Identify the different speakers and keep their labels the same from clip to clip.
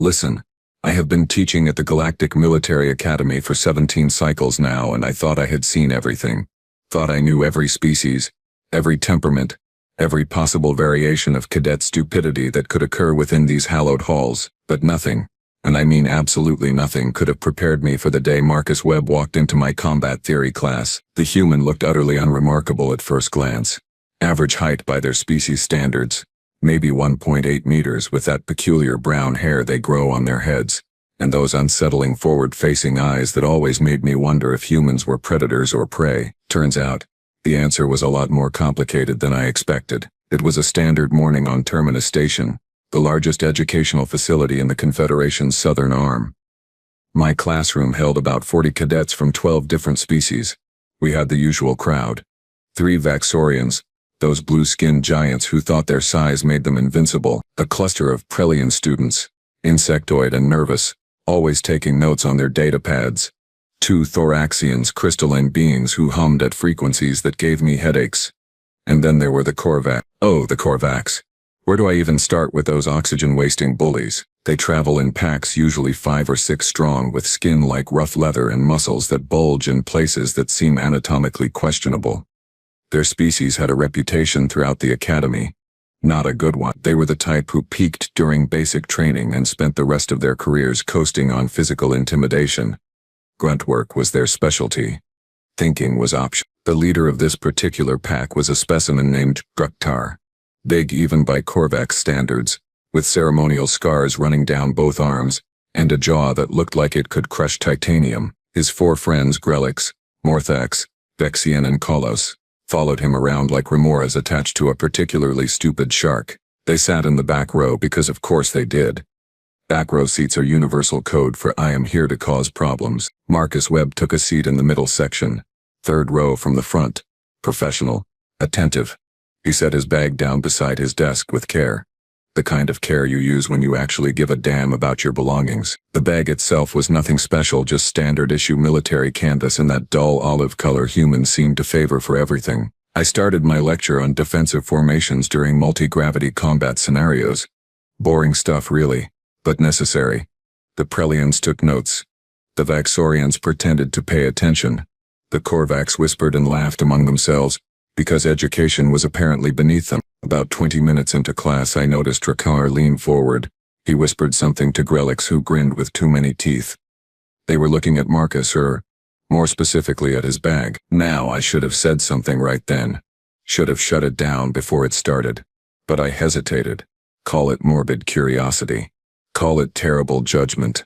Speaker 1: Listen, I have been teaching at the Galactic Military Academy for 17 cycles now, and I thought I had seen everything. Thought I knew every species, every temperament, every possible variation of cadet stupidity that could occur within these hallowed halls, but nothing, and I mean absolutely nothing, could have prepared me for the day Marcus Webb walked into my combat theory class. The human looked utterly unremarkable at first glance. Average height by their species standards, maybe 1.8 meters, with that peculiar brown hair they grow on their heads, and those unsettling forward-facing eyes that always made me wonder if humans were predators or prey. Turns out, the answer was a lot more complicated than I expected. It was a standard morning on Terminus Station, the largest educational facility in the Confederation's southern arm. My classroom held about 40 cadets from 12 different species. We had the usual crowd. 3 Vaxorians, those blue-skinned giants who thought their size made them invincible, a cluster of Prelian students, insectoid and nervous, always taking notes on their data pads, 2 Thoraxians, crystalline beings who hummed at frequencies that gave me headaches. And then there were the Korvax. Oh, the Korvax. Where do I even start with those oxygen-wasting bullies? They travel in packs, usually 5 or 6 strong, with skin like rough leather and muscles that bulge in places that seem anatomically questionable. Their species had a reputation throughout the academy. Not a good one. They were the type who peaked during basic training and spent the rest of their careers coasting on physical intimidation. Grunt work was their specialty. Thinking was optional. The leader of this particular pack was a specimen named Drektar. Big even by Korvax standards, with ceremonial scars running down both arms, and a jaw that looked like it could crush titanium. His 4 friends, Grelix, Morthax, Vexian and Kolos, followed him around like remoras attached to a particularly stupid shark. They sat in the back row because of course they did. Back row seats are universal code for "I am here to cause problems." Marcus Webb took a seat in the middle section, 3rd row from the front. Professional, attentive. He set his bag down beside his desk with care. The kind of care you use when you actually give a damn about your belongings. The bag itself was nothing special, just standard issue military canvas in that dull olive color humans seemed to favor for everything. I started my lecture on defensive formations during multi-gravity combat scenarios. Boring stuff really, but necessary. The Prelians took notes. The Vaxorians pretended to pay attention. The Korvax whispered and laughed among themselves, because education was apparently beneath them. About 20 minutes into class I noticed Drektar lean forward. He whispered something to Grelix, who grinned with too many teeth. They were looking at Marcus, or more specifically at his bag. Now I should have said something right then. Should have shut it down before it started. But I hesitated. Call it morbid curiosity. Call it terrible judgment.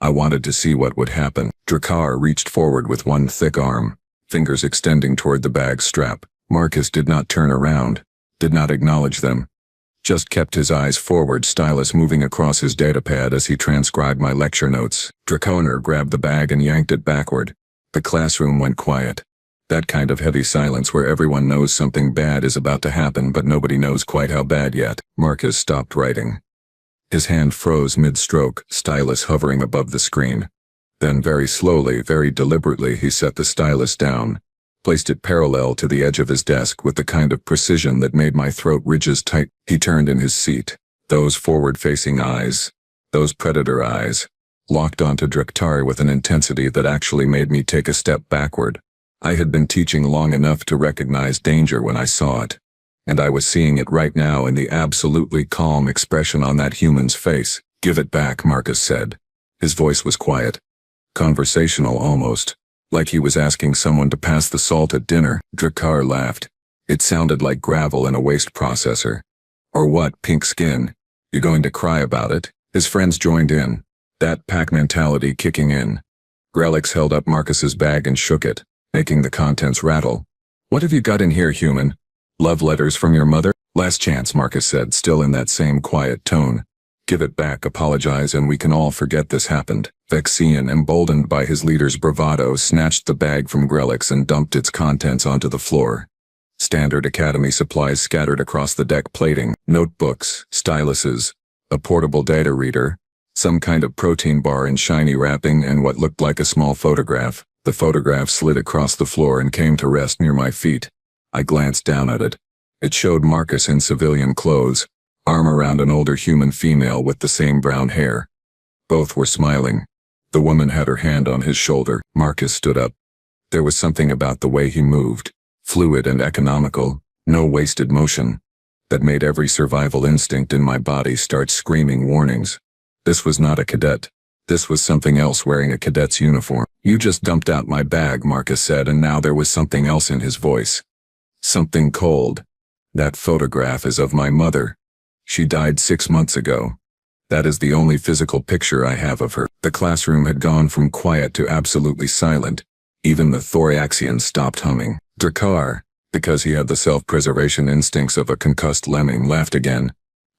Speaker 1: I wanted to see what would happen. Drektar reached forward with one thick arm, fingers extending toward the bag strap. Marcus did not turn around, did not acknowledge them. Just kept his eyes forward, stylus moving across his datapad as he transcribed my lecture notes. Drektar grabbed the bag and yanked it backward. The classroom went quiet. That kind of heavy silence where everyone knows something bad is about to happen but nobody knows quite how bad yet. Marcus stopped writing. His hand froze mid-stroke, stylus hovering above the screen. Then very slowly, very deliberately, he set the stylus down, placed it parallel to the edge of his desk with the kind of precision that made my throat ridges tight. He turned in his seat. Those forward-facing eyes, those predator eyes, locked onto Drektar with an intensity that actually made me take a step backward. I had been teaching long enough to recognize danger when I saw it, and I was seeing it right now in the absolutely calm expression on that human's face. "Give it back," Marcus said. His voice was quiet, conversational almost, like he was asking someone to pass the salt at dinner. Drektar laughed. It sounded like gravel in a waste processor. "Or what, pink skin? You going to cry about it?" His friends joined in, that pack mentality kicking in. Grelix held up Marcus's bag and shook it, making the contents rattle. "What have you got in here, human? Love letters from your mother?" "Last chance," Marcus said, still in that same quiet tone. "Give it back, apologize, and we can all forget this happened." Vexian, emboldened by his leader's bravado, snatched the bag from Grelix and dumped its contents onto the floor. Standard academy supplies scattered across the deck plating, notebooks, styluses, a portable data reader, some kind of protein bar in shiny wrapping, and what looked like a small photograph. The photograph slid across the floor and came to rest near my feet. I glanced down at it. It showed Marcus in civilian clothes, arm around an older human female with the same brown hair. Both were smiling. The woman had her hand on his shoulder. Marcus stood up. There was something about the way he moved, fluid and economical, no wasted motion, that made every survival instinct in my body start screaming warnings. This was not a cadet. This was something else wearing a cadet's uniform. You just dumped out my bag, Marcus said, and now there was something else in his voice. Something cold. That photograph is of my mother. She died 6 months ago. That is the only physical picture I have of her. The classroom had gone from quiet to absolutely silent. Even the Thoraxian stopped humming. Drakkar, because he had the self-preservation instincts of a concussed lemming, laughed again.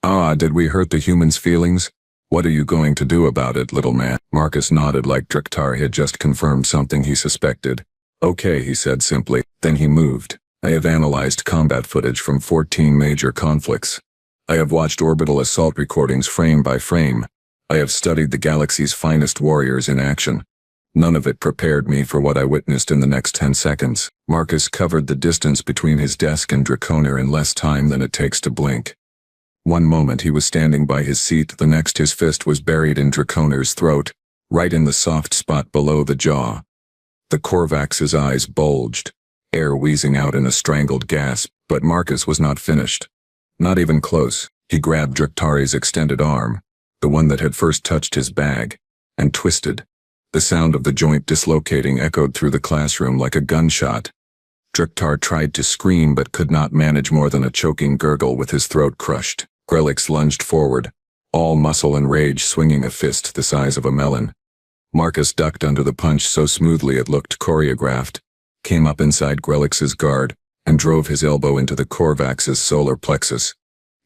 Speaker 1: Ah, did we hurt the humans' feelings? What are you going to do about it, little man? Marcus nodded like Drakkar had just confirmed something he suspected. Okay, he said simply. Then he moved. I have analyzed combat footage from 14 major conflicts. I have watched orbital assault recordings frame by frame. I have studied the galaxy's finest warriors in action. None of it prepared me for what I witnessed in the next 10 seconds. Marcus covered the distance between his desk and Draconer in less time than it takes to blink. One moment he was standing by his seat, the next his fist was buried in Draconer's throat, right in the soft spot below the jaw. The Korvax's eyes bulged, air wheezing out in a strangled gasp, but Marcus was not finished. Not even close. He grabbed Draktari's extended arm, the one that had first touched his bag, and twisted. The sound of the joint dislocating echoed through the classroom like a gunshot. Draktar tried to scream but could not manage more than a choking gurgle with his throat crushed. Grelix lunged forward, all muscle and rage, swinging a fist the size of a melon. Marcus ducked under the punch so smoothly it looked choreographed, came up inside Grelix's guard, and drove his elbow into the Korvax's solar plexus.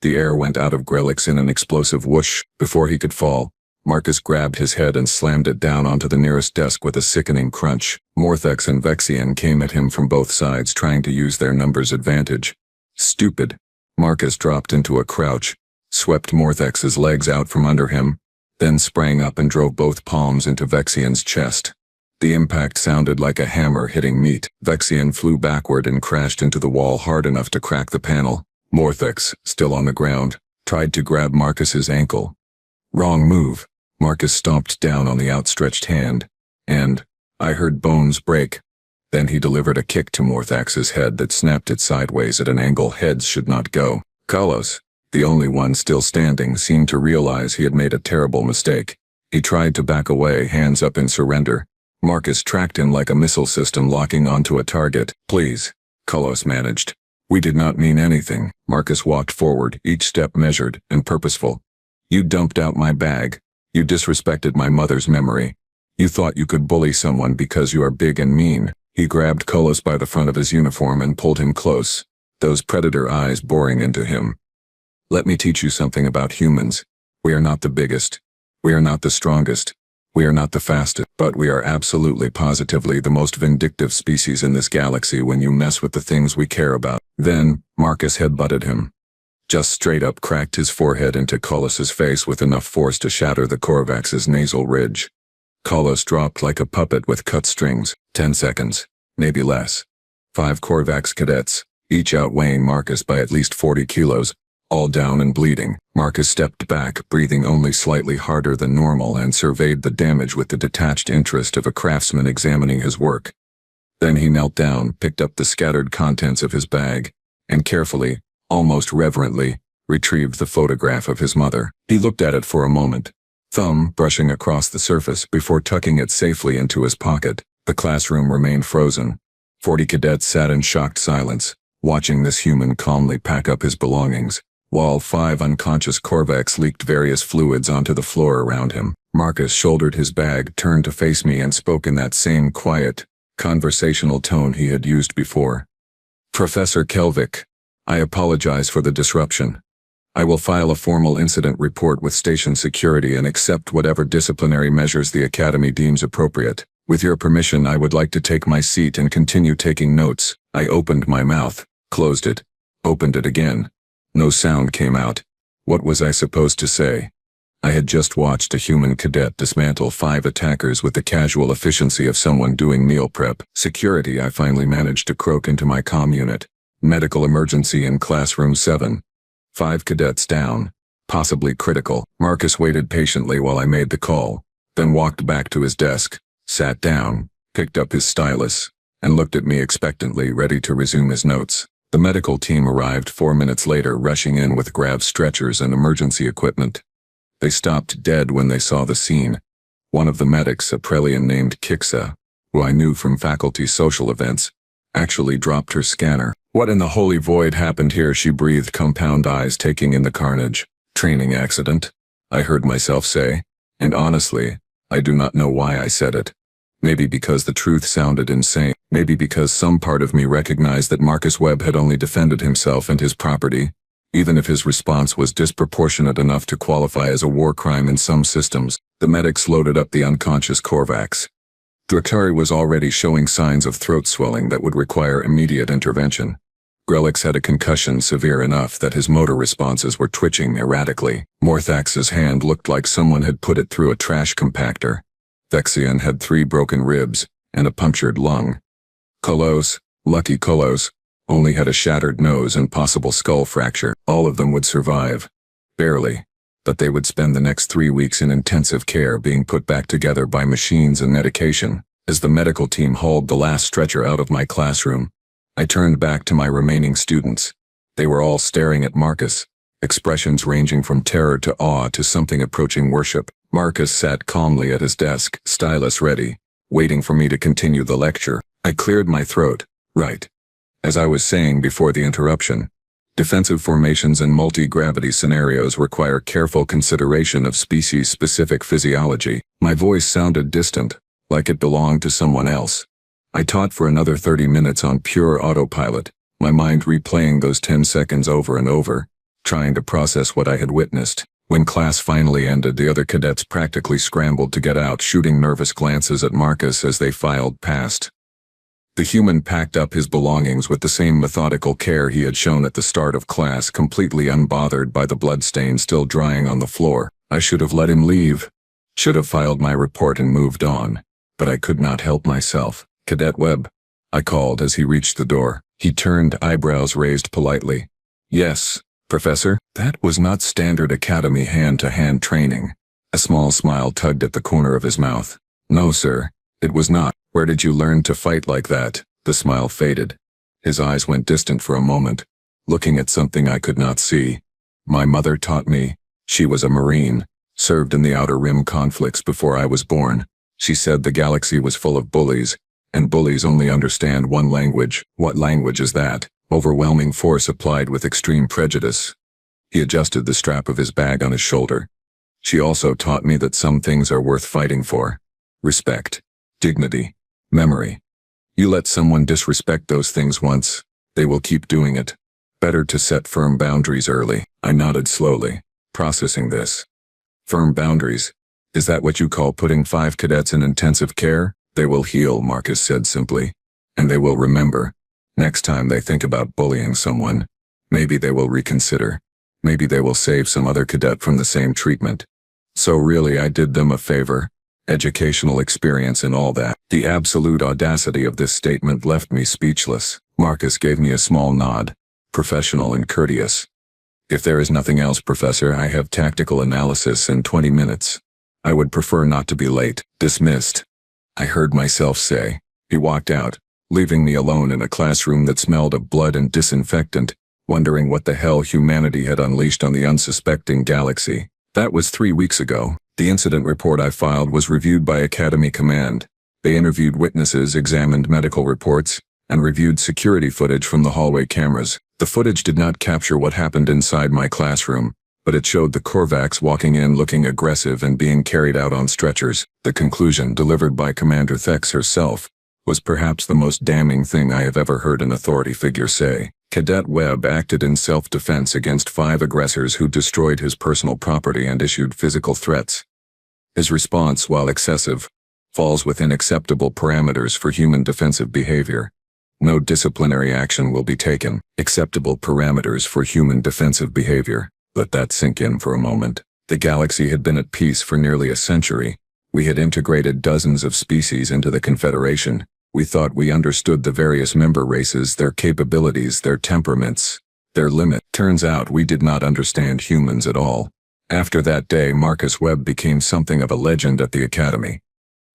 Speaker 1: The air went out of Grelix in an explosive whoosh. Before he could fall, Marcus grabbed his head and slammed it down onto the nearest desk with a sickening crunch. Morthex and Vexian came at him from both sides, trying to use their numbers advantage. Stupid. Marcus dropped into a crouch, swept Morthex's legs out from under him, then sprang up and drove both palms into Vexian's chest. The impact sounded like a hammer hitting meat. Vexian flew backward and crashed into the wall hard enough to crack the panel. Morthex, still on the ground, tried to grab Marcus's ankle. Wrong move. Marcus stomped down on the outstretched hand, and I heard bones break. Then he delivered a kick to Morthax's head that snapped it sideways at an angle heads should not go. Kalos, the only one still standing, seemed to realize he had made a terrible mistake. He tried to back away, hands up in surrender. Marcus tracked him like a missile system locking onto a target. Please, Kalos managed. We did not mean anything. Marcus walked forward, each step measured and purposeful. You dumped out my bag. You disrespected my mother's memory. You thought you could bully someone because you are big and mean. He grabbed Kolos by the front of his uniform and pulled him close, those predator eyes boring into him. Let me teach you something about humans. We are not the biggest. We are not the strongest. We are not the fastest, but we are absolutely positively the most vindictive species in this galaxy when you mess with the things we care about. Then, Marcus headbutted him. Just straight up cracked his forehead into Kolos's face with enough force to shatter the Korvax's nasal ridge. Kolos dropped like a puppet with cut strings. 10 seconds, maybe less. 5 Korvax cadets, each outweighing Marcus by at least 40 kilos, all down and bleeding. Marcus stepped back, breathing only slightly harder than normal, and surveyed the damage with the detached interest of a craftsman examining his work. Then he knelt down, picked up the scattered contents of his bag, and carefully, almost reverently, retrieved the photograph of his mother. He looked at it for a moment, thumb brushing across the surface before tucking it safely into his pocket. The classroom remained frozen. 40 cadets sat in shocked silence, watching this human calmly pack up his belongings, while 5 unconscious Korvax leaked various fluids onto the floor around him. Marcus shouldered his bag, turned to face me, and spoke in that same quiet, conversational tone he had used before. Professor Kelvik, I apologize for the disruption. I will file a formal incident report with station security and accept whatever disciplinary measures the Academy deems appropriate. With your permission, I would like to take my seat and continue taking notes. I opened my mouth, closed it, opened it again. No sound came out. What was I supposed to say? I had just watched a human cadet dismantle 5 attackers with the casual efficiency of someone doing meal prep. Security, I finally managed to croak into my comm unit. Medical emergency in classroom 7. 5 cadets down. possibly critical. Marcus waited patiently while I made the call, then walked back to his desk, sat down, picked up his stylus, and looked at me expectantly, ready to resume his notes. The medical team arrived 4 minutes later, rushing in with grav stretchers and emergency equipment. They stopped dead when they saw the scene. One of the medics, a Prelian named Kixa, who I knew from faculty social events, actually dropped her scanner. "What in the holy void happened here?" she breathed, compound eyes taking in the carnage. "Training accident," I heard myself say, and honestly, I do not know why I said it. Maybe because the truth sounded insane. Maybe because some part of me recognized that Marcus Webb had only defended himself and his property, even if his response was disproportionate enough to qualify as a war crime in some systems. The medics loaded up the unconscious Korvax. Drakari was already showing signs of throat swelling that would require immediate intervention. Grelix had a concussion severe enough that his motor responses were twitching erratically. Morthax's hand looked like someone had put it through a trash compactor. Vexian had 3 broken ribs and a punctured lung. Kolos, lucky Kolos, only had a shattered nose and possible skull fracture. All of them would survive. Barely. But they would spend the next 3 weeks in intensive care, being put back together by machines and medication. As the medical team hauled the last stretcher out of my classroom, I turned back to my remaining students. They were all staring at Marcus, expressions ranging from terror to awe to something approaching worship. Marcus sat calmly at his desk, stylus ready, waiting for me to continue the lecture. I cleared my throat. Right. As I was saying before the interruption, defensive formations and multi-gravity scenarios require careful consideration of species-specific physiology. My voice sounded distant, like it belonged to someone else. I taught for another 30 minutes on pure autopilot, my mind replaying those 10 seconds over and over, trying to process what I had witnessed. When class finally ended, the other cadets practically scrambled to get out, shooting nervous glances at Marcus as they filed past. The human packed up his belongings with the same methodical care he had shown at the start of class, completely unbothered by the bloodstain still drying on the floor. I should have let him leave. Should have filed my report and moved on. But I could not help myself. "Cadet Webb," I called as he reached the door. He turned, eyebrows raised politely. "Yes, Professor." That was not standard academy hand-to-hand training. A small smile tugged at the corner of his mouth. "No, sir, it was not." "Where did you learn to fight like that?" The smile faded. His eyes went distant for a moment, looking at something I could not see. "My mother taught me. She was a Marine, served in the Outer Rim conflicts before I was born. She said the galaxy was full of bullies, and bullies only understand one language." "What language is that?" "Overwhelming force applied with extreme prejudice." He adjusted the strap of his bag on his shoulder. "She also taught me that some things are worth fighting for. Respect, dignity, memory. You let someone disrespect those things once, they will keep doing it. Better to set firm boundaries early." I nodded slowly, processing this. "Firm boundaries? Is that what you call putting 5 cadets in intensive care?" "They will heal," Marcus said simply. "And they will remember. Next time they think about bullying someone, maybe they will reconsider. Maybe they will save some other cadet from the same treatment." So really I did them a favor. Educational experience and all that. The absolute audacity of this statement left me speechless. Marcus gave me a small nod, professional and courteous. "If there is nothing else, Professor, I have tactical analysis in 20 minutes. I would prefer not to be late." "Dismissed," I heard myself say. He walked out, leaving me alone in a classroom that smelled of blood and disinfectant, wondering what the hell humanity had unleashed on the unsuspecting galaxy. That was 3 weeks ago. The incident report I filed was reviewed by Academy Command. They interviewed witnesses, examined medical reports, and reviewed security footage from the hallway cameras. The footage did not capture what happened inside my classroom, but it showed the Korvax walking in looking aggressive and being carried out on stretchers. The conclusion, delivered by Commander Thex herself, was perhaps the most damning thing I have ever heard an authority figure say. Cadet Webb acted in self-defense against 5 aggressors who destroyed his personal property and issued physical threats. His response, while excessive, falls within acceptable parameters for human defensive behavior. No disciplinary action will be taken. Acceptable parameters for human defensive behavior. Let that sink in for a moment. The galaxy had been at peace for nearly a century. We had integrated dozens of species into the Confederation. We thought we understood the various member races, their capabilities, their temperaments, their limit. Turns out we did not understand humans at all. After that day, Marcus Webb became something of a legend at the academy.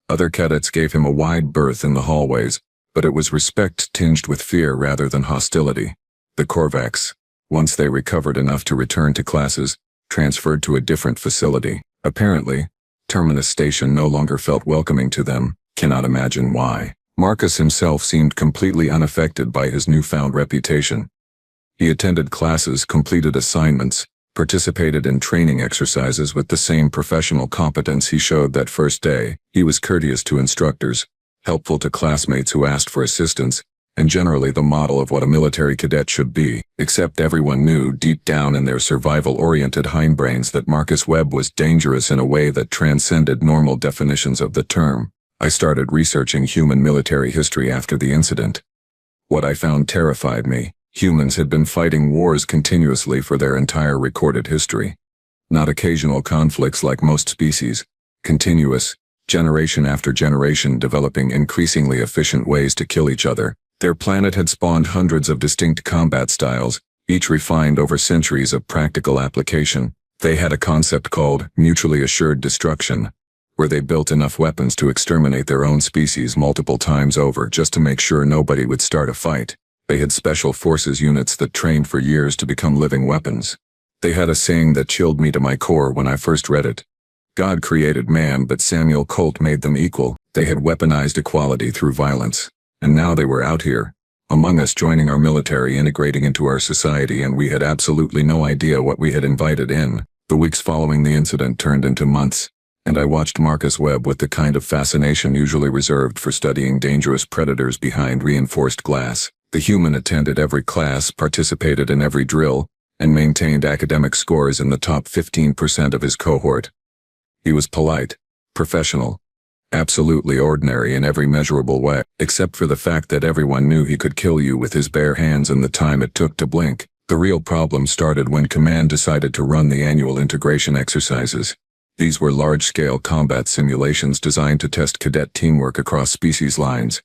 Speaker 1: Other cadets gave him a wide berth in the hallways, but it was respect tinged with fear rather than hostility. The Korvax, once they recovered enough to return to classes, transferred to a different facility. Apparently, Terminus Station no longer felt welcoming to them. Cannot imagine why. Marcus himself seemed completely unaffected by his newfound reputation. He attended classes, completed assignments, participated in training exercises with the same professional competence he showed that first day. He was courteous to instructors, helpful to classmates who asked for assistance, and generally the model of what a military cadet should be, except everyone knew deep down in their survival-oriented hindbrains that Marcus Webb was dangerous in a way that transcended normal definitions of the term. I started researching human military history after the incident. What I found terrified me. Humans had been fighting wars continuously for their entire recorded history. Not occasional conflicts like most species, continuous, generation after generation developing increasingly efficient ways to kill each other. Their planet had spawned hundreds of distinct combat styles, each refined over centuries of practical application. They had a concept called mutually assured destruction, where they built enough weapons to exterminate their own species multiple times over just to make sure nobody would start a fight. They had special forces units that trained for years to become living weapons. They had a saying that chilled me to my core when I first read it. God created man, but Samuel Colt made them equal. They had weaponized equality through violence. And now they were out here, among us, joining our military, integrating into our society, and we had absolutely no idea what we had invited in. The weeks following the incident turned into months, and I watched Marcus Webb with the kind of fascination usually reserved for studying dangerous predators behind reinforced glass. The human attended every class, participated in every drill, and maintained academic scores in the top 15% of his cohort. He was polite, professional, absolutely ordinary in every measurable way, except for the fact that everyone knew he could kill you with his bare hands in the time it took to blink. The real problem started when Command decided to run the annual integration exercises. These were large-scale combat simulations designed to test cadet teamwork across species lines.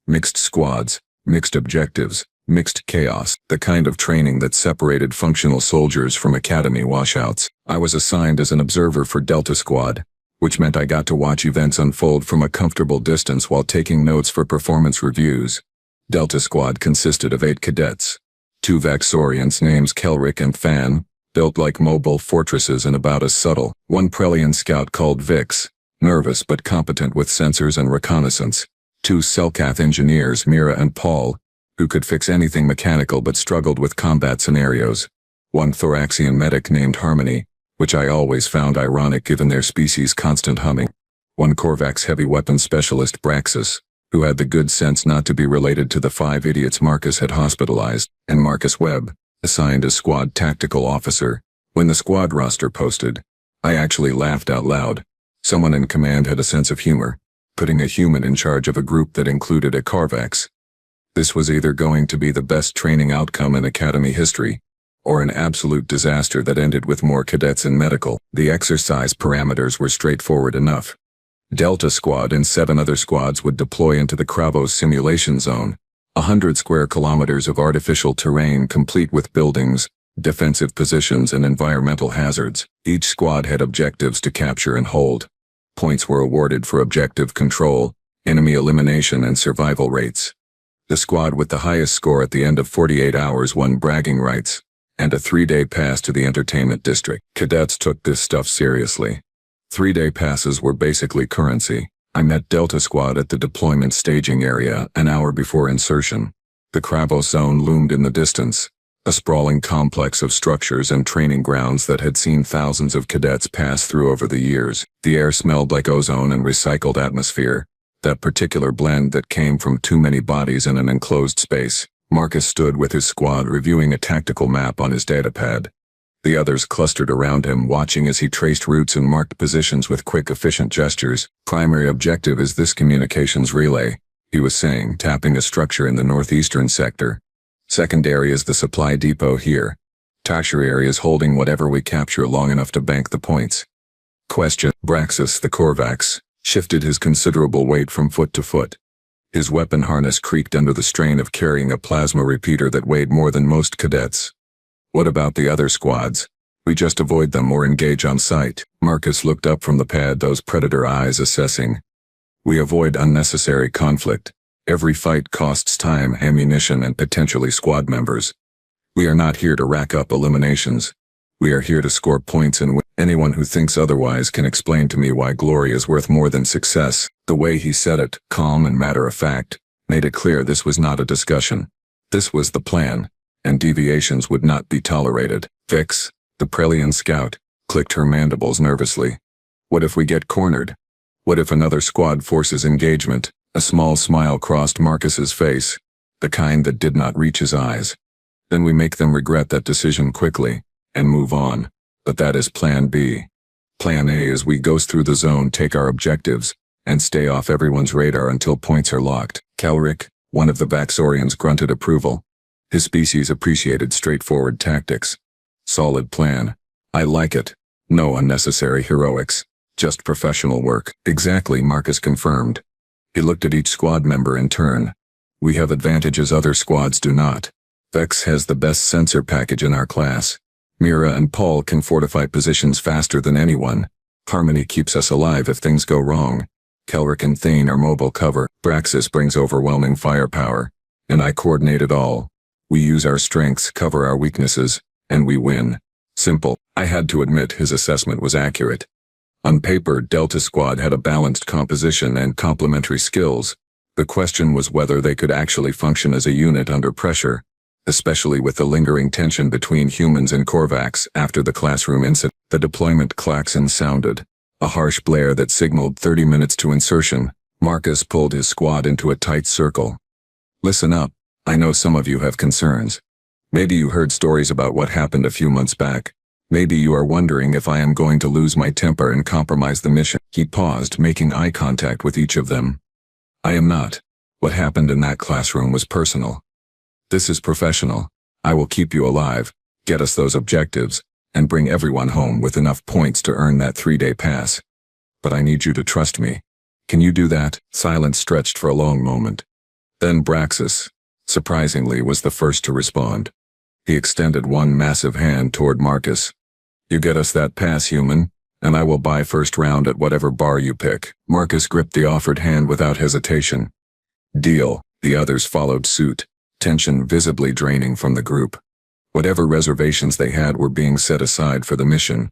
Speaker 1: Mixed squads, mixed objectives, mixed chaos, the kind of training that separated functional soldiers from academy washouts. I was assigned as an observer for Delta Squad, which meant I got to watch events unfold from a comfortable distance while taking notes for performance reviews. Delta Squad consisted of 8 cadets, 2 Vaxorians named Kelric and Fan, built like mobile fortresses and about as subtle, 1 Prelian scout called Vix, nervous but competent with sensors and reconnaissance, 2 Selkath engineers, Mira and Paul, who could fix anything mechanical but struggled with combat scenarios, 1 Thoraxian medic named Harmony, which I always found ironic given their species' constant humming, 1 Korvax heavy weapons specialist, Braxis, who had the good sense not to be related to the 5 idiots Marcus had hospitalized, and Marcus Webb, assigned as squad tactical officer. When the squad roster posted, I actually laughed out loud. Someone in command had a sense of humor, putting a human in charge of a group that included a Korvax. This was either going to be the best training outcome in academy history, or an absolute disaster that ended with more cadets in medical. The exercise parameters were straightforward enough. Delta Squad and 7 other squads would deploy into the Kravos simulation zone, 100 square kilometers of artificial terrain complete with buildings, defensive positions and environmental hazards. Each squad had objectives to capture and hold. Points were awarded for objective control, enemy elimination and survival rates. The squad with the highest score at the end of 48 hours won bragging rights, and a 3-day pass to the entertainment district. Cadets took this stuff seriously. 3-day passes were basically currency. I met Delta Squad at the deployment staging area an hour before insertion. The Kravos zone loomed in the distance, a sprawling complex of structures and training grounds that had seen thousands of cadets pass through over the years. The air smelled like ozone and recycled atmosphere, that particular blend that came from too many bodies in an enclosed space. Marcus stood with his squad reviewing a tactical map on his datapad. The others clustered around him, watching as he traced routes and marked positions with quick, efficient gestures. Primary objective is this communications relay, he was saying, tapping a structure in the northeastern sector. Secondary is the supply depot here. Tertiary is holding whatever we capture long enough to bank the points. Question. Braxis, the Korvax, shifted his considerable weight from foot to foot. His weapon harness creaked under the strain of carrying a plasma repeater that weighed more than most cadets. What about the other squads? We just avoid them or engage on sight. Marcus looked up from the pad, those predator eyes assessing. We avoid unnecessary conflict. Every fight costs time, ammunition, and potentially squad members. We are not here to rack up eliminations. We are here to score points and win. Anyone who thinks otherwise can explain to me why glory is worth more than success. The way he said it, calm and matter-of-fact, made it clear this was not a discussion. This was the plan, and deviations would not be tolerated. Vix, the Prelian scout, clicked her mandibles nervously. What if we get cornered? What if another squad forces engagement? A small smile crossed Marcus's face, the kind that did not reach his eyes. Then we make them regret that decision quickly, and move on. But that is Plan B. Plan A is we ghost through the zone, take our objectives, and stay off everyone's radar until points are locked. Calric, one of the Vaxorians, grunted approval. His species appreciated straightforward tactics. Solid plan. I like it. No unnecessary heroics. Just professional work. Exactly, Marcus confirmed. He looked at each squad member in turn. We have advantages other squads do not. Vex has the best sensor package in our class. Mira and Paul can fortify positions faster than anyone. Harmony keeps us alive if things go wrong. Kelric and Thane are mobile cover. Braxis brings overwhelming firepower. And I coordinate it all. We use our strengths, cover our weaknesses, and we win. Simple. I had to admit his assessment was accurate. On paper, Delta Squad had a balanced composition and complementary skills. The question was whether they could actually function as a unit under pressure, especially with the lingering tension between humans and Korvax after the classroom incident. The deployment klaxon sounded, a harsh blare that signaled 30 minutes to insertion. Marcus pulled his squad into a tight circle. Listen up, I know some of you have concerns. Maybe you heard stories about what happened a few months back. Maybe you are wondering if I am going to lose my temper and compromise the mission. He paused, making eye contact with each of them. I am not. What happened in that classroom was personal. This is professional. I will keep you alive, get us those objectives, and bring everyone home with enough points to earn that 3-day pass. But I need you to trust me. Can you do that? Silence stretched for a long moment. Then Braxis, surprisingly, was the first to respond. He extended one massive hand toward Marcus. You get us that pass, human, and I will buy first round at whatever bar you pick. Marcus gripped the offered hand without hesitation. Deal. The others followed suit, tension visibly draining from the group. Whatever reservations they had were being set aside for the mission.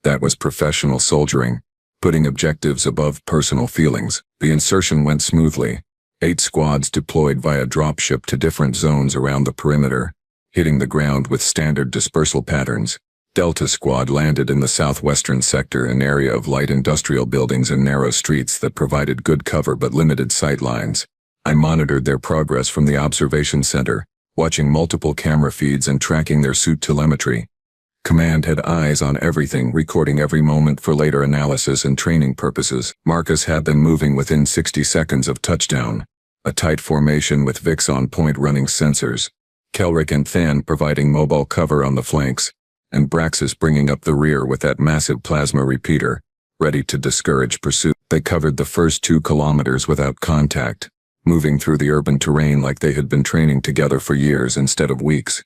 Speaker 1: That was professional soldiering, putting objectives above personal feelings. The insertion went smoothly. 8 squads deployed via dropship to different zones around the perimeter, hitting the ground with standard dispersal patterns. Delta Squad landed in the southwestern sector, an area of light industrial buildings and narrow streets that provided good cover but limited sight lines. I monitored their progress from the observation center, watching multiple camera feeds and tracking their suit telemetry. Command had eyes on everything, recording every moment for later analysis and training purposes. Marcus had them moving within 60 seconds of touchdown, a tight formation with Vix on point running sensors, Kelric and Than providing mobile cover on the flanks, and Braxis bringing up the rear with that massive plasma repeater, ready to discourage pursuit. They covered the first 2 kilometers without contact, moving through the urban terrain like they had been training together for years instead of weeks.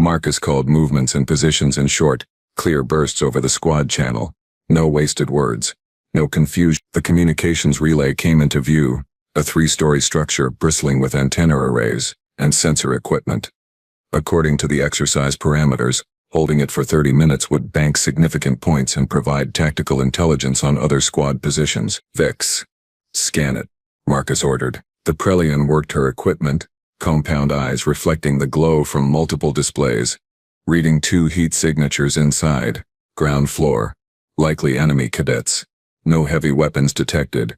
Speaker 1: Marcus called movements and positions in short, clear bursts over the squad channel. No wasted words. No confusion. The communications relay came into view, a 3-story structure bristling with antenna arrays and sensor equipment. According to the exercise parameters, holding it for 30 minutes would bank significant points and provide tactical intelligence on other squad positions. Vix. Scan it, Marcus ordered. The Prelian worked her equipment, compound eyes reflecting the glow from multiple displays, reading 2 heat signatures inside. Ground floor. Likely enemy cadets. No heavy weapons detected.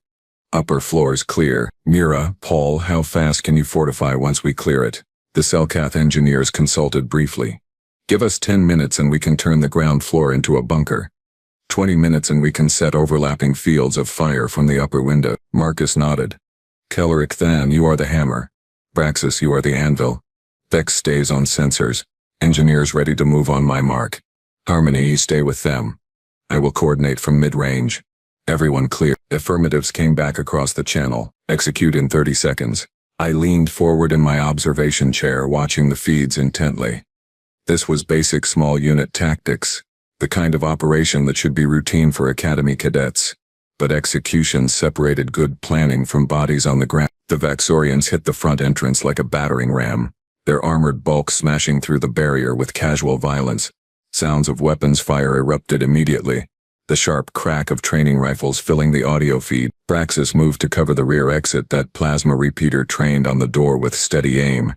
Speaker 1: Upper floors clear. Mira, Paul, how fast can you fortify once we clear it? The Selkath engineers consulted briefly. Give us 10 minutes and we can turn the ground floor into a bunker. 20 minutes and we can set overlapping fields of fire from the upper window. Marcus nodded. Kelric, Than, you are the hammer. Braxis, you are the anvil. Vex stays on sensors. Engineers ready to move on my mark. Harmony, you stay with them. I will coordinate from mid-range. Everyone clear. Affirmatives came back across the channel. Execute in 30 seconds. I leaned forward in my observation chair, watching the feeds intently. This was basic small unit tactics, The kind of operation that should be routine for Academy cadets. But execution separated good planning from bodies on the ground. The Vaxorians hit the front entrance like a battering ram, their armored bulk smashing through the barrier with casual violence. Sounds of weapons fire erupted immediately, the sharp crack of training rifles filling the audio feed. Praxis moved to cover the rear exit, that plasma repeater trained on the door with steady aim.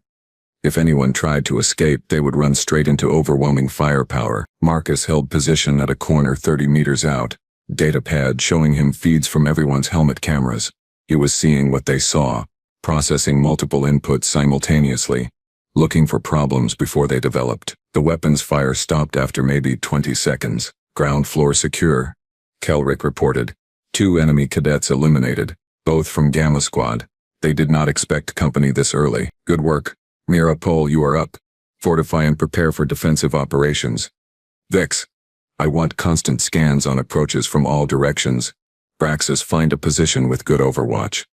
Speaker 1: If anyone tried to escape, they would run straight into overwhelming firepower. Marcus held position at a corner 30 meters out, datapad showing him feeds from everyone's helmet cameras. He was seeing what they saw, processing multiple inputs simultaneously, looking for problems before they developed. The weapons fire stopped after maybe 20 seconds. Ground floor secure, Kelrick reported. 2 enemy cadets eliminated, both from Gamma Squad. They did not expect company this early. Good work. Mirapol, you are up. Fortify and prepare for defensive operations. Vix, I want constant scans on approaches from all directions. Praxis, find a position with good overwatch.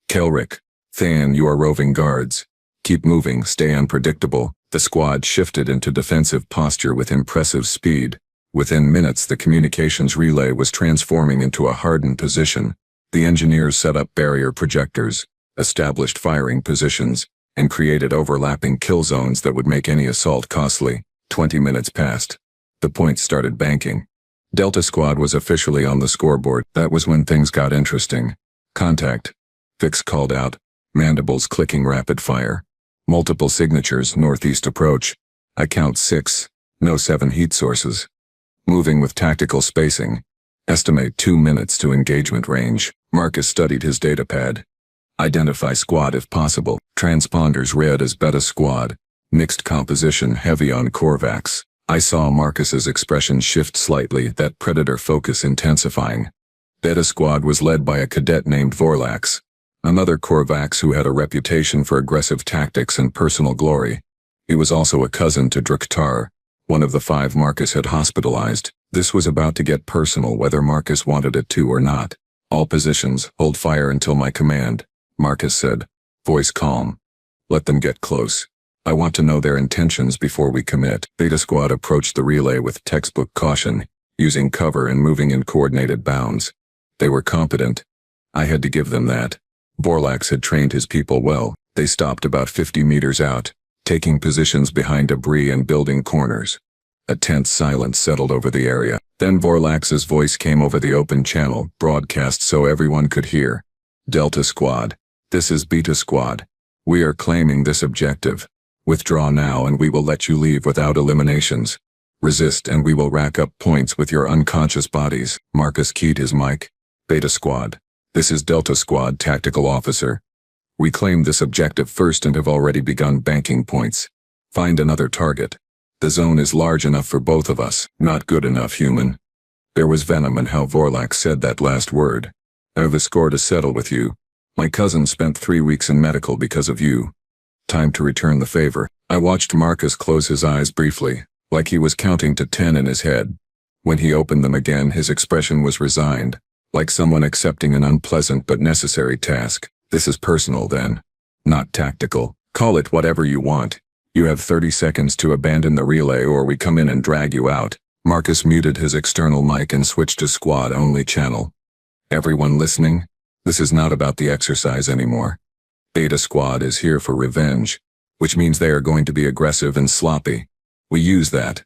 Speaker 1: Kelrick, Than, you are roving guards. Keep moving, stay unpredictable. The squad shifted into defensive posture with impressive speed. Within minutes, the communications relay was transforming into a hardened position. The engineers set up barrier projectors, established firing positions, and created overlapping kill zones that would make any assault costly. 20 minutes passed. The points started banking. Delta Squad was officially on the scoreboard. That was when things got interesting. Contact. Vix called out, mandibles clicking rapid fire. Multiple signatures, northeast approach. I count 6, no 7 heat sources. Moving with tactical spacing. Estimate 2 minutes to engagement range. Marcus studied his datapad. Identify squad if possible. Transponders read as Beta Squad. Mixed composition, heavy on Korvax. I saw Marcus's expression shift slightly, that predator focus intensifying. Beta Squad was led by a cadet named Vorlax, another Korvax who had a reputation for aggressive tactics and personal glory. He was also a cousin to Draktar, one of the 5 Marcus had hospitalized. This was about to get personal whether Marcus wanted it to or not. All positions, hold fire until my command, Marcus said, voice calm. Let them get close. I want to know their intentions before we commit. Beta Squad approached the relay with textbook caution, using cover and moving in coordinated bounds. They were competent. I had to give them that. Vorlax had trained his people well. They stopped about 50 meters out, taking positions behind debris and building corners. A tense silence settled over the area. Then Vorlax's voice came over the open channel, broadcast so everyone could hear. Delta Squad, this is Beta Squad. We are claiming this objective. Withdraw now and we will let you leave without eliminations. Resist and we will rack up points with your unconscious bodies. Marcus keyed his mic. Beta Squad, this is Delta Squad Tactical Officer. We claimed this objective first and have already begun banking points. Find another target. The zone is large enough for both of us. Not good enough, human. There was venom in how Vorlax said that last word. I have a score to settle with you. My cousin spent 3 weeks in medical because of you. Time to return the favor. I watched Marcus close his eyes briefly, like he was counting to 10 in his head. When he opened them again, his expression was resigned, like someone accepting an unpleasant but necessary task. This is personal then, not tactical. Call it whatever you want. You have 30 seconds to abandon the relay or we come in and drag you out. Marcus muted his external mic and switched to squad-only channel. Everyone listening? This is not about the exercise anymore. Beta Squad is here for revenge, which means they are going to be aggressive and sloppy. We use that.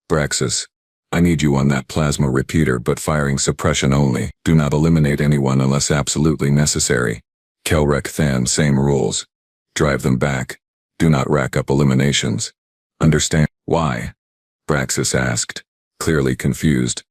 Speaker 1: Praxis, I need you on that plasma repeater but firing suppression only. Do not eliminate anyone unless absolutely necessary. Kelrick, Than, same rules. Drive them back. Do not rack up eliminations. Understand? Why? Praxis asked, clearly confused.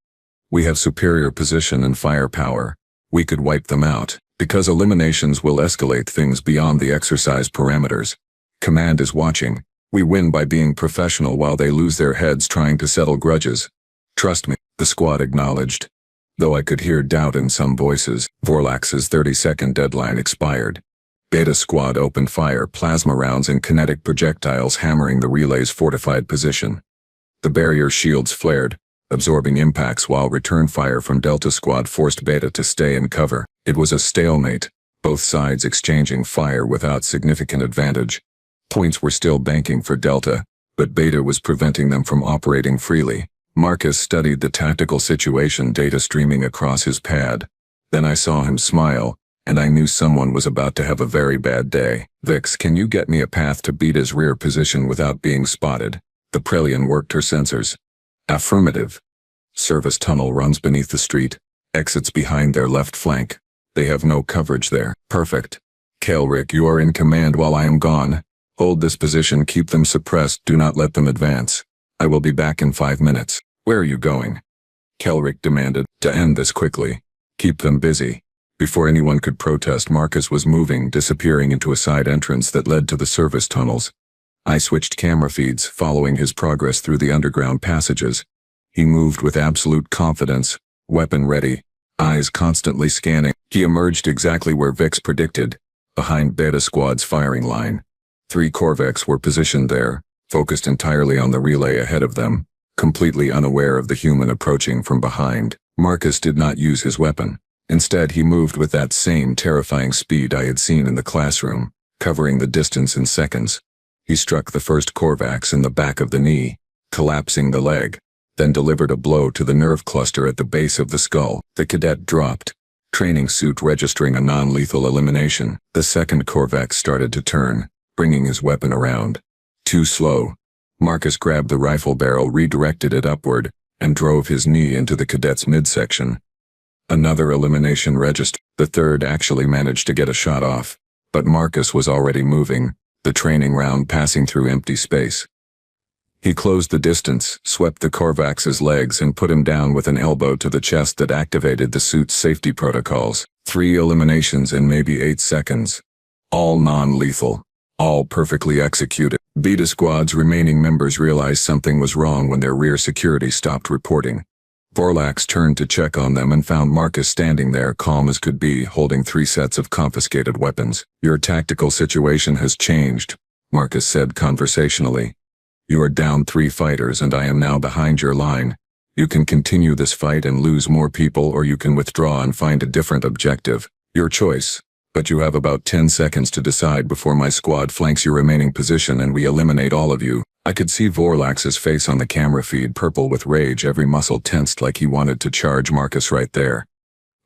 Speaker 1: We have superior position and firepower. We could wipe them out, because eliminations will escalate things beyond the exercise parameters. Command is watching. We win by being professional while they lose their heads trying to settle grudges. Trust me, the squad acknowledged. Though I could hear doubt in some voices, Vorlax's 30-second deadline expired. Beta Squad opened fire, plasma rounds and kinetic projectiles hammering the relay's fortified position. The barrier shields flared, absorbing impacts while return fire from Delta Squad forced Beta to stay in cover. It was a stalemate, both sides exchanging fire without significant advantage. Points were still banking for Delta, but Beta was preventing them from operating freely. Marcus studied the tactical situation data streaming across his pad. Then I saw him smile, and I knew someone was about to have a very bad day. Vix, can you get me a path to Beta's rear position without being spotted? The Prelian worked her sensors. Affirmative. Service tunnel runs beneath the street. Exits behind their left flank. They have no coverage there. Perfect. Kelrick, you are in command while I am gone. Hold this position, keep them suppressed, do not let them advance. I will be back in 5 minutes. Where are you going? Kelrick demanded. To end this quickly. Keep them busy. Before anyone could protest, Marcus was moving, disappearing into a side entrance that led to the service tunnels. I switched camera feeds, following his progress through the underground passages. He moved with absolute confidence, weapon ready, eyes constantly scanning. He emerged exactly where Vix predicted, behind Beta Squad's firing line. 3 Corvettes were positioned there, focused entirely on the relay ahead of them, completely unaware of the human approaching from behind. Marcus did not use his weapon. Instead, he moved with that same terrifying speed I had seen in the classroom, covering the distance in seconds. He struck the first Corvax in the back of the knee, collapsing the leg, then delivered a blow to the nerve cluster at the base of the skull. The cadet dropped, training suit registering a non-lethal elimination. The second Corvax started to turn, bringing his weapon around. Too slow. Marcus grabbed the rifle barrel, redirected it upward, and drove his knee into the cadet's midsection. Another elimination registered. The third actually managed to get a shot off, but Marcus was already moving, the training round passing through empty space. He closed the distance, swept the Corvax's legs and put him down with an elbow to the chest that activated the suit's safety protocols. 3 eliminations in maybe 8 seconds. All non-lethal. All perfectly executed. Beta Squad's remaining members realized something was wrong when their rear security stopped reporting. Vorlax turned to check on them and found Marcus standing there calm as could be, holding 3 sets of confiscated weapons. Your tactical situation has changed, Marcus said conversationally. You are down 3 fighters and I am now behind your line. You can continue this fight and lose more people, or you can withdraw and find a different objective. Your choice. But you have about 10 seconds to decide before my squad flanks your remaining position and we eliminate all of you. I could see Vorlax's face on the camera feed, purple with rage, every muscle tensed like he wanted to charge Marcus right there.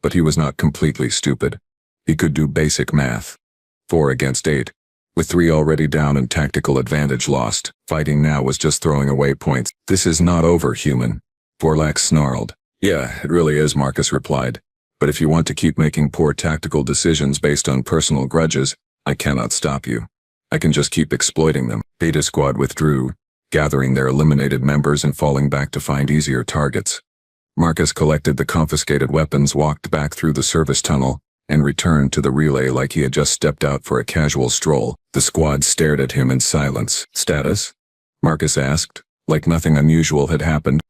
Speaker 1: But he was not completely stupid. He could do basic math. 4 against 8. With 3 already down and tactical advantage lost, fighting now was just throwing away points. This is not over, human. Vorlax snarled. Yeah, it really is, Marcus replied. But if you want to keep making poor tactical decisions based on personal grudges, I cannot stop you. I can just keep exploiting them. Beta Squad withdrew, gathering their eliminated members and falling back to find easier targets. Marcus collected the confiscated weapons, walked back through the service tunnel, and returned to the relay like he had just stepped out for a casual stroll. The squad stared at him in silence. Status? Marcus asked, like nothing unusual had happened.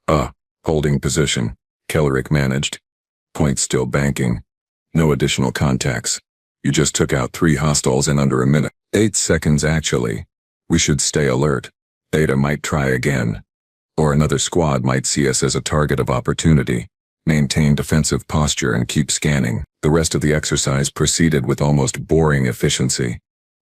Speaker 1: Holding position. Kellerick managed. Point still banking. No additional contacts. You just took out 3 hostiles in under a minute. 8 seconds actually. We should stay alert. Beta might try again. Or another squad might see us as a target of opportunity. Maintain defensive posture and keep scanning. The rest of the exercise proceeded with almost boring efficiency.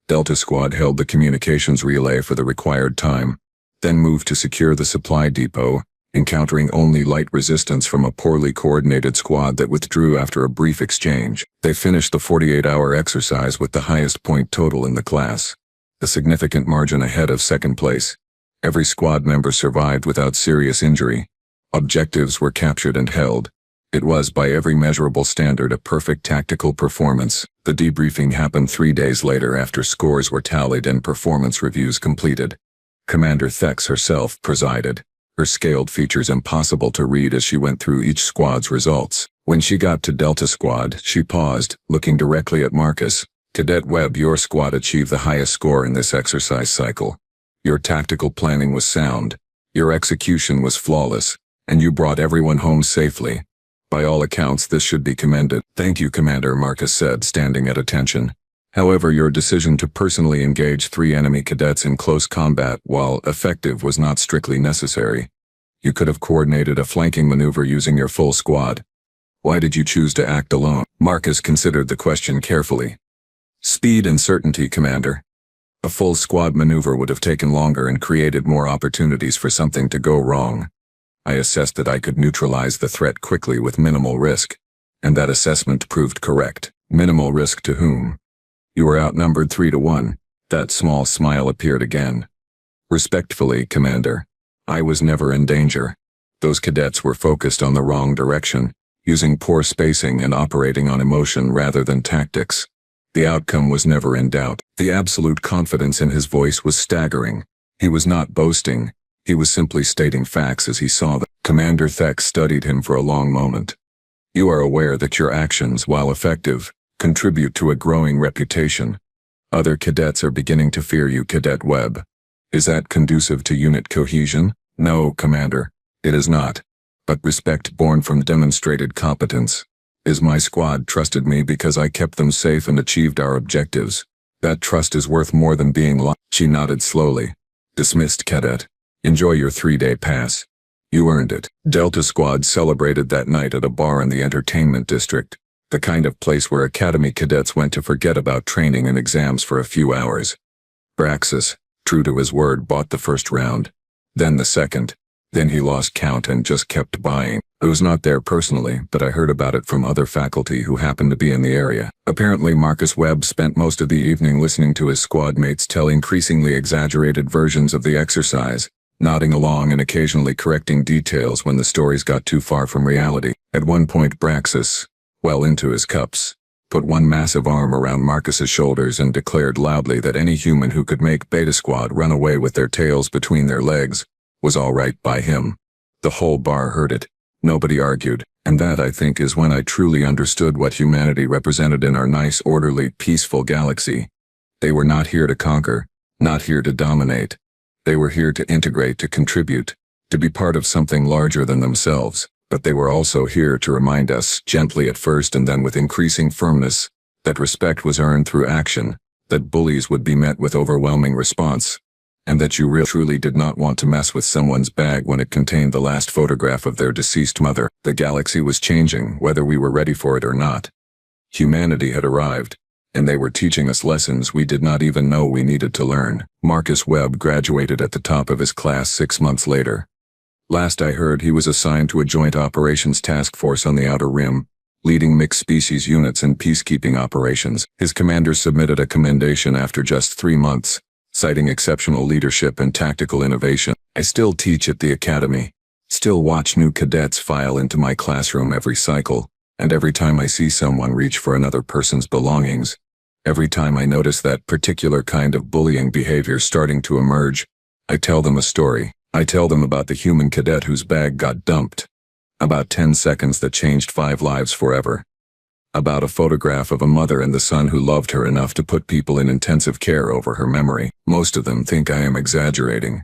Speaker 1: Delta Squad held the communications relay for the required time, then moved to secure the supply depot, encountering only light resistance from a poorly coordinated squad that withdrew after a brief exchange. They finished the 48-hour exercise with the highest point total in the class, a significant margin ahead of second place. Every squad member survived without serious injury. Objectives were captured and held. It was, by every measurable standard, a perfect tactical performance. The debriefing happened 3 days later after scores were tallied and performance reviews completed. Commander Thex herself presided, her scaled features impossible to read as she went through each squad's results. When she got to Delta Squad, she paused, looking directly at Marcus. Cadet Webb, your squad achieved the highest score in this exercise cycle. Your tactical planning was sound, your execution was flawless, and you brought everyone home safely. By all accounts, this should be commended. Thank you, Commander, Marcus said, standing at attention. However, your decision to personally engage 3 enemy cadets in close combat, while effective, was not strictly necessary. You could have coordinated a flanking maneuver using your full squad. Why did you choose to act alone? Marcus considered the question carefully. Speed and certainty, Commander. A full squad maneuver would have taken longer and created more opportunities for something to go wrong. I assessed that I could neutralize the threat quickly with minimal risk. And that assessment proved correct. Minimal risk to whom? You were outnumbered 3-1. That small smile appeared again. Respectfully, Commander. I was never in danger. Those cadets were focused on the wrong direction, using poor spacing and operating on emotion rather than tactics. The outcome was never in doubt. The absolute confidence in his voice was staggering. He was not boasting. He was simply stating facts as he saw them. Commander Thek studied him for a long moment. You are aware that your actions, while effective, contribute to a growing reputation. Other cadets are beginning to fear you, Cadet Webb. Is that conducive to unit cohesion? No, Commander. It is not. But respect born from demonstrated competence. Is my squad trusted me because I kept them safe and achieved our objectives? That trust is worth more than being lost. She nodded slowly. Dismissed, Cadet. Enjoy your 3-day pass. You earned it. Delta Squad celebrated that night at a bar in the entertainment district, the kind of place where Academy cadets went to forget about training and exams for a few hours. Braxis, true to his word, bought the first round. Then the second. Then he lost count and just kept buying. I was not there personally, but I heard about it from other faculty who happened to be in the area. Apparently Marcus Webb spent most of the evening listening to his squad mates tell increasingly exaggerated versions of the exercise, nodding along and occasionally correcting details when the stories got too far from reality. At one point Braxis, well into his cups, put one massive arm around Marcus's shoulders and declared loudly that any human who could make Beta Squad run away with their tails between their legs was all right by him. The whole bar heard it. Nobody argued, and that, I think, is when I truly understood what humanity represented in our nice, orderly, peaceful galaxy. They were not here to conquer, not here to dominate. They were here to integrate, to contribute, to be part of something larger than themselves. But they were also here to remind us, gently at first and then with increasing firmness, that respect was earned through action, that bullies would be met with overwhelming response, and that you really truly did not want to mess with someone's bag when it contained the last photograph of their deceased mother. The galaxy was changing, whether we were ready for it or not. Humanity had arrived, and they were teaching us lessons we did not even know we needed to learn. Marcus Webb graduated at the top of his class 6 months later. Last I heard, he was assigned to a joint operations task force on the Outer Rim, leading mixed species units in peacekeeping operations. His commander submitted a commendation after just 3 months, citing exceptional leadership and tactical innovation. I still teach at the academy, still watch new cadets file into my classroom every cycle, and every time I see someone reach for another person's belongings, every time I notice that particular kind of bullying behavior starting to emerge, I tell them a story. I tell them about the human cadet whose bag got dumped, about 10 seconds that changed 5 lives forever, about a photograph of a mother and the son who loved her enough to put people in intensive care over her memory. Most of them think I am exaggerating,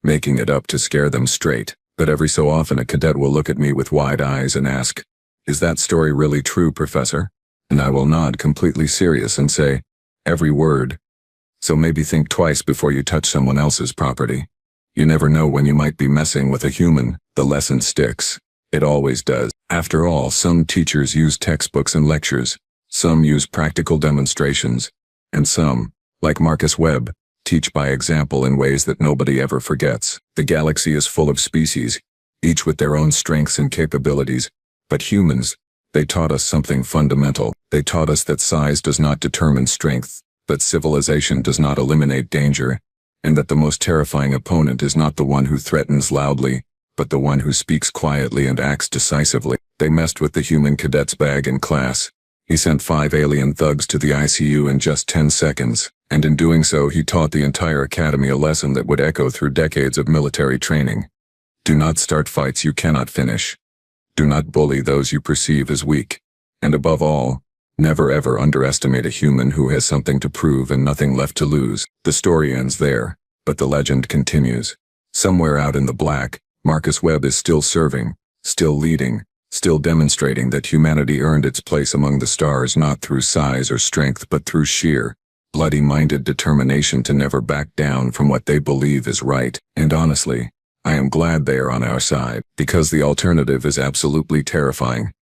Speaker 1: making it up to scare them straight, but every so often a cadet will look at me with wide eyes and ask, "Is that story really true, Professor?" And I will nod completely serious and say, "Every word. So maybe think twice before you touch someone else's property. You never know when you might be messing with a human." The lesson sticks. It always does. After all, some teachers use textbooks and lectures, some use practical demonstrations, and some, like Marcus Webb, teach by example in ways that nobody ever forgets. The galaxy is full of species, each with their own strengths and capabilities, but humans, they taught us something fundamental. They taught us that size does not determine strength, that civilization does not eliminate danger, and that the most terrifying opponent is not the one who threatens loudly, but the one who speaks quietly and acts decisively. They messed with the human cadet's bag in class. He sent 5 alien thugs to the ICU in just 10 seconds, and in doing so he taught the entire academy a lesson that would echo through decades of military training. Do not start fights you cannot finish. Do not bully those you perceive as weak. And above all, never ever underestimate a human who has something to prove and nothing left to lose. The story ends there, but the legend continues. Somewhere out in the black, Marcus Webb is still serving, still leading, still demonstrating that humanity earned its place among the stars not through size or strength but through sheer, bloody-minded determination to never back down from what they believe is right. And honestly, I am glad they are on our side, because the alternative is absolutely terrifying.